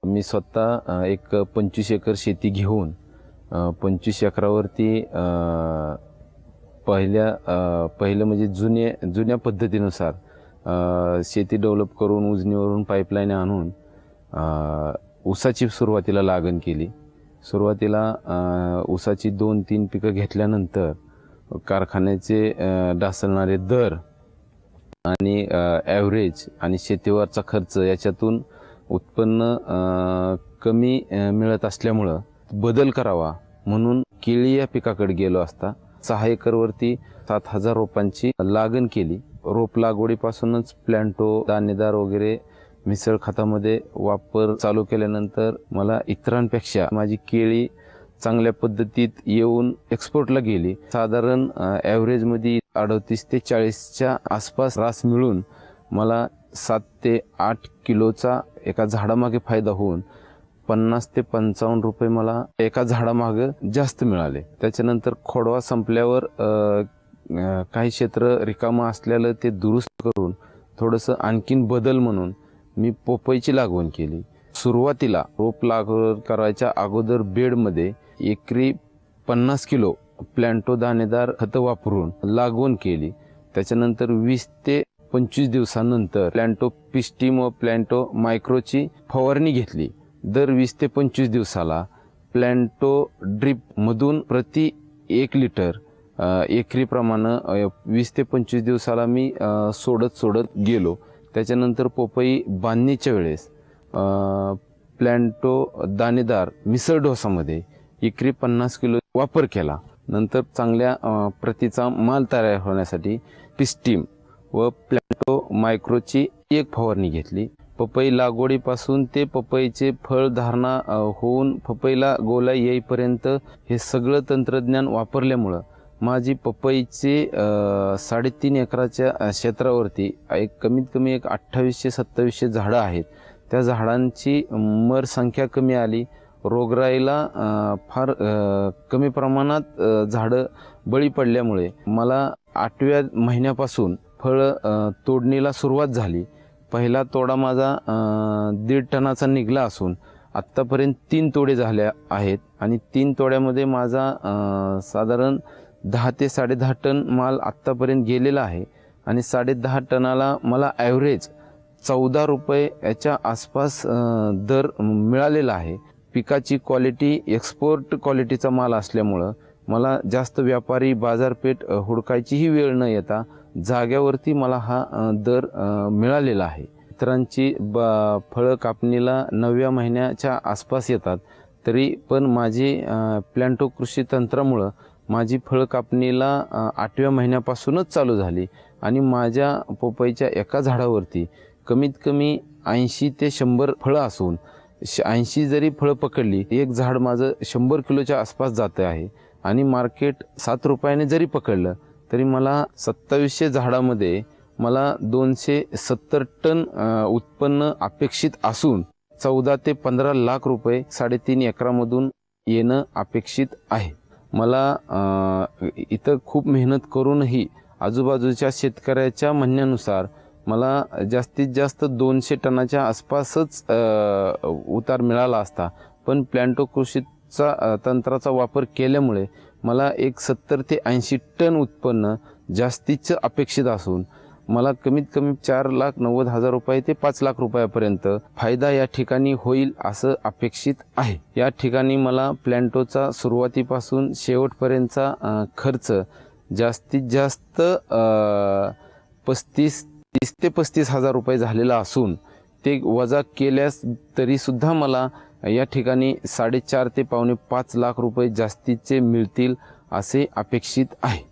मी स्वतः एक 25 एकर शेती घेऊन 25 एकरावरती पहिलं म्हणजे जुन्या पद्धतीनुसार शेती डेव्हलप करून उजनीवरून पाईपलाईन आणून ऊसाची सुरुवातीला लागण केली। सुरुवातीला ऊसाची 2-3 पिकं घेतल्यानंतर कारखान्याचे ढासळणारे दर आणि ॲव्हरेज आणि शेतीवरचा खर्च याच्यातून उत्पन्न कमी मिळत असल्यामुळं बदल करावा म्हणून केळी या पिकाकडे गेलो असता 6 एकरवरती 7000 रोपांची लागण केली। रोप लागवडीपासूनच प्लांटो, दाणेदार वगैरे मिसळ खतामध्ये वापर चालू केल्यानंतर मला इतरांपेक्षा माझी केळी चांगल्या पद्धतीत येऊन एक्सपोर्टला गेली। साधारण ॲव्हरेजमध्ये 38 ते 40च्या आसपास रास मिळून मला 7 ते 8 किलोचा एका झाडामागे फायदा होऊन 50 ते 55 रुपये मला एका झाडामागे जास्त मिळाले। त्याच्यानंतर खोडवा संपल्यावर काही क्षेत्र रिकामं असलेलं ते दुरुस्त करून थोडंसं आणखीन बदल म्हणून मी पोपईची लागवड केली। सुरुवातीला रोप लागवड करायच्या अगोदर बेडमध्ये एकरी 50 किलो प्लांटो दाणेदार खत वापरून लागवड केली। त्याच्यानंतर 20 ते 25 दिवसानंतर प्लांटो पिस्टीम व प्लांटो मायक्रोची फवारणी घेतली। दर 20 ते 25 दिवसाला प्लांटो ड्रिप मधून प्रति 1 लिटर एकरी प्रमाणे 20 ते 25 दिवसाला मी सोडत गेलो। त्याच्यानंतर पोपई बांधणीच्या वेळेस प्लांटो दाणेदार मिसळ डोसामध्ये एकरी 50 किलो वापर केला। नंतर चांगल्या प्रतीचा माल तयार होण्यासाठी पिस्टीम व प्लांटो मायक्रोची एक फवारणी घेतली। पपई लागवडीपासून ते पपईचे फळ धारणा होऊन पपईला गोला येईपर्यंत हे सगळं तंत्रज्ञान वापरल्यामुळं माझी पपईचे 3.5 एकराच्या क्षेत्रावरती कमीत कमी 2800-2700 झाडं आहेत। त्या झाडांची मर संख्या कमी आली। रोगराईला फार कमी प्रमाणात झाडं बळी पडल्यामुळे मला 8व्या महिन्यापासून फळ तोडणीला सुरुवात झाली। पहिला तोडा माझा 1.5 टनाचा निघाला असून आत्तापर्यंत 3 तोडे झाले आहेत आणि 3 तोड्यामध्ये माझा साधारण 10 ते 10.5 टन माल आत्तापर्यंत गेलेला आहे आणि 10.5 टनाला मला ॲव्हरेज 14 रुपये याच्या आसपास दर मिळालेला आहे। पिकाची क्वालिटी एक्सपोर्ट क्वालिटीचा माल असल्यामुळं मला जास्त व्यापारी बाजारपेठ हुडकायचीही वेळ न येता जाग्यावरती मला हा दर मिळालेला आहे। इतरांची फळं कापणीला 9व्या महिन्याच्या आसपास येतात, तरी पण माझी प्लांटो कृषी तंत्रामुळं माझी फळ कापणीला 8व्या महिन्यापासूनच चालू झाली आणि माझ्या पोपईच्या एका झाडावरती कमीत कमी 80 ते 100 फळं असून 80 जरी फळं पकडली एक झाड माझं 100 किलोच्या आसपास जातं आहे आणि मार्केट 7 रुपयाने जरी पकडलं तरी मला 2700 झाडामध्ये मला 270 टन उत्पन्न अपेक्षित असून 14 ते 15 लाख रुपये 3.5 एकरामधून येणं अपेक्षित आहे। मला इथं खूप मेहनत करूनही आजूबाजूच्या शेतकऱ्याच्या म्हणण्यानुसार मला जास्तीत जास्त 200 टनाच्या आसपासच उतार मिळाला असता, पण प्लांटो कृषीचा तंत्राचा वापर केल्यामुळे मला 70 ते 80 टन उत्पन्न जास्तीचं अपेक्षित असून मला कमीत कमी 4,90,000 रुपये ते 5 लाख रुपयापर्यंत फायदा या ठिकाणी होईल असं अपेक्षित आहे। या ठिकाणी मला प्लांटोचा सुरुवातीपासून शेवटपर्यंतचा खर्च जास्तीत जास्त 30 ते 35,000 रुपये झालेला असून ते वजा केल्यास तरीसुद्धा मला या ठिकाणी 4.5 ते 5.5 लाख रुपये जास्तीचे मिळतील असे अपेक्षित आहे।